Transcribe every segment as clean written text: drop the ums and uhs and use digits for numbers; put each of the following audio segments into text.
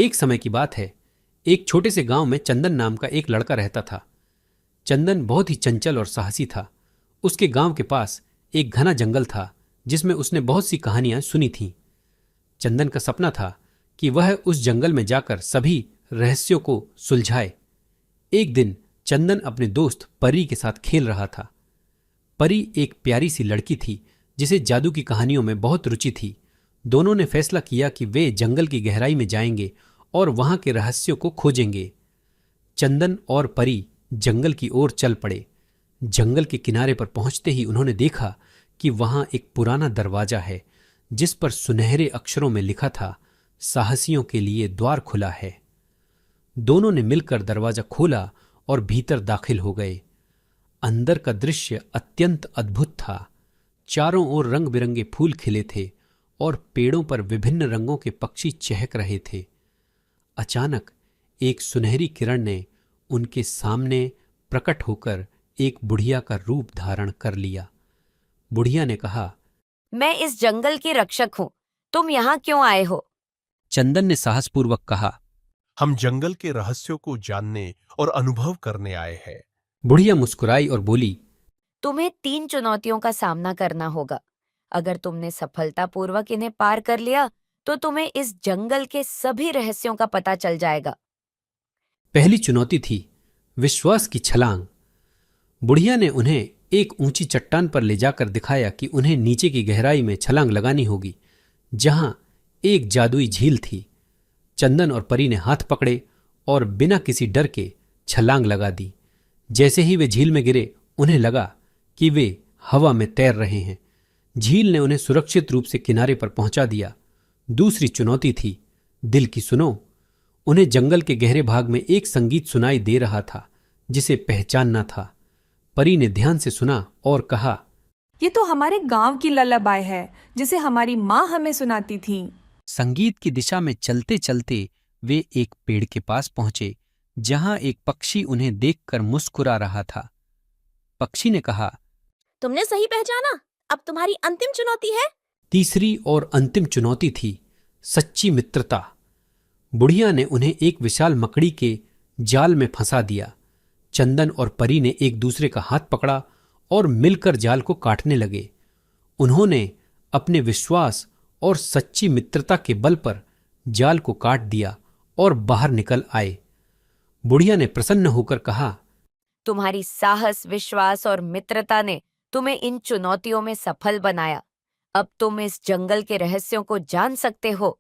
एक समय की बात है, एक छोटे से गांव में चंदन नाम का एक लड़का रहता था। चंदन बहुत ही चंचल और साहसी था। उसके गांव के पास एक घना जंगल था जिसमें उसने बहुत सी कहानियां सुनी थीं। चंदन का सपना था कि वह उस जंगल में जाकर सभी रहस्यों को सुलझाए। एक दिन चंदन अपने दोस्त परी के साथ खेल रहा था। परी एक प्यारी सी लड़की थी जिसे जादू की कहानियों में बहुत रुचि थी। दोनों ने फैसला किया कि वे जंगल की गहराई में जाएंगे और वहां के रहस्यों को खोजेंगे। चंदन और परी जंगल की ओर चल पड़े। जंगल के किनारे पर पहुंचते ही उन्होंने देखा कि वहां एक पुराना दरवाजा है जिस पर सुनहरे अक्षरों में लिखा था, साहसियों के लिए द्वार खुला है। दोनों ने मिलकर दरवाजा खोला और भीतर दाखिल हो गए। अंदर का दृश्य अत्यंत अद्भुत था। चारों ओर रंग बिरंगे फूल खिले थे और पेड़ों पर विभिन्न रंगों के पक्षी चहक रहे थे। अचानक एक सुनहरी किरण ने उनके सामने प्रकट होकर एक बुढ़िया का रूप धारण कर लिया। बुढ़िया ने कहा, मैं इस जंगल की रक्षक हूँ, तुम यहाँ क्यों आए हो? चंदन ने साहसपूर्वक कहा, हम जंगल के रहस्यों को जानने और अनुभव करने आए हैं। बुढ़िया मुस्कुराई और बोली, तुम्हें 3 चुनौतियों का सामना करना होगा। अगर तुमने सफलतापूर्वक इन्हें पार कर लिया तो तुम्हें इस जंगल के सभी रहस्यों का पता चल जाएगा। पहली चुनौती थी विश्वास की छलांग। बुढ़िया ने उन्हें एक ऊंची चट्टान पर ले जाकर दिखाया कि उन्हें नीचे की गहराई में छलांग लगानी होगी, जहां एक जादुई झील थी। चंदन और परी ने हाथ पकड़े और बिना किसी डर के छलांग लगा दी। जैसे ही वे झील में गिरे, उन्हें लगा कि वे हवा में तैर रहे हैं। झील ने उन्हें सुरक्षित रूप से किनारे पर पहुंचा दिया। दूसरी चुनौती थी दिल की सुनो। उन्हें जंगल के गहरे भाग में एक संगीत सुनाई दे रहा था जिसे पहचानना था। परी ने ध्यान से सुना और कहा, ये तो हमारे गांव की लल्लाबाई है जिसे हमारी माँ हमें सुनाती थी। संगीत की दिशा में चलते चलते वे एक पेड़ के पास पहुंचे जहां एक पक्षी उन्हें देखकर मुस्कुरा रहा था। पक्षी ने कहा, तुमने सही पहचाना, अब तुम्हारी अंतिम चुनौती है। तीसरी और अंतिम चुनौती थी सच्ची मित्रता। बुढ़िया ने उन्हें एक विशाल मकड़ी के जाल में फंसा दिया। चंदन और परी ने एक दूसरे का हाथ पकड़ा और मिलकर जाल को काटने लगे। उन्होंने अपने विश्वास और सच्ची मित्रता के बल पर जाल को काट दिया और बाहर निकल आए। बुढ़िया ने प्रसन्न होकर कहा, तुम्हारी साहस, विश्वास और मित्रता ने तुम्हें इन चुनौतियों में सफल बनाया। अब तुम इस जंगल के रहस्यों को जान सकते हो।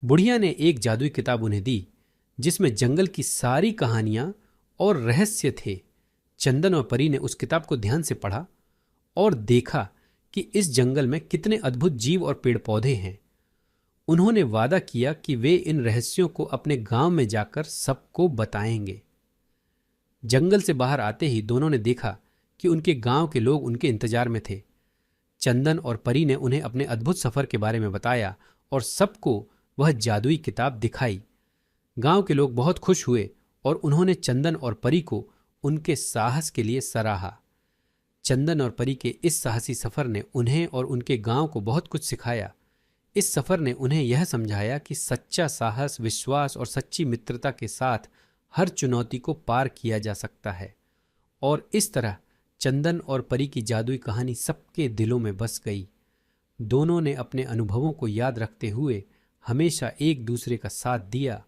बुढ़िया ने एक जादुई किताब उन्हें दी जिसमें जंगल की सारी कहानियां और रहस्य थे। चंदन और परी ने उस किताब को ध्यान से पढ़ा और देखा कि इस जंगल में कितने अद्भुत जीव और पेड़ पौधे हैं। उन्होंने वादा किया कि वे इन रहस्यों को अपने गांव में जाकर सबको बताएंगे। जंगल से बाहर आते ही दोनों ने देखा कि उनके गांव के लोग उनके इंतजार में थे। चंदन और परी ने उन्हें अपने अद्भुत सफर के बारे में बताया और सबको वह जादुई किताब दिखाई। गांव के लोग बहुत खुश हुए और उन्होंने चंदन और परी को उनके साहस के लिए सराहा। चंदन और परी के इस साहसी सफर ने उन्हें और उनके गांव को बहुत कुछ सिखाया। इस सफर ने उन्हें यह समझाया कि सच्चा साहस, विश्वास और सच्ची मित्रता के साथ हर चुनौती को पार किया जा सकता है। और इस तरह चंदन और परी की जादुई कहानी सबके दिलों में बस गई। दोनों ने अपने अनुभवों को याद रखते हुए हमेशा एक दूसरे का साथ दिया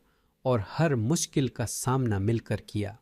और हर मुश्किल का सामना मिलकर किया।